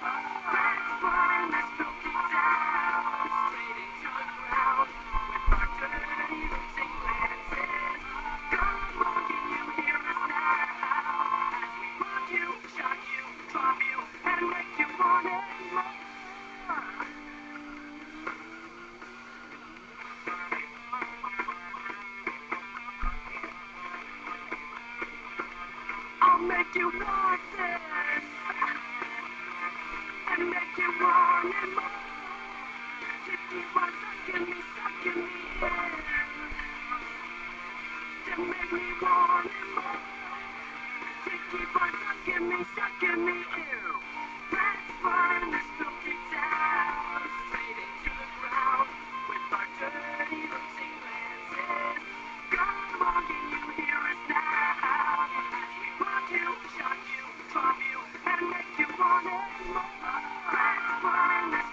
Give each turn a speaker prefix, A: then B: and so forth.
A: Let's burn this filthy town straight into the ground with our dirty losing lances. Come on, can you hear us now? As we rob you, shot you, rob you, and make you want it more. I'll make you want this and make you want it more. To keep on sucking me in. To make me want it more. To keep on sucking me in. Let's burn this filthy town straight into the ground with our dirty losing lances. Come on, can you hear us now? As we rob you, shot you, rob you, and make you want it more. Let's burn this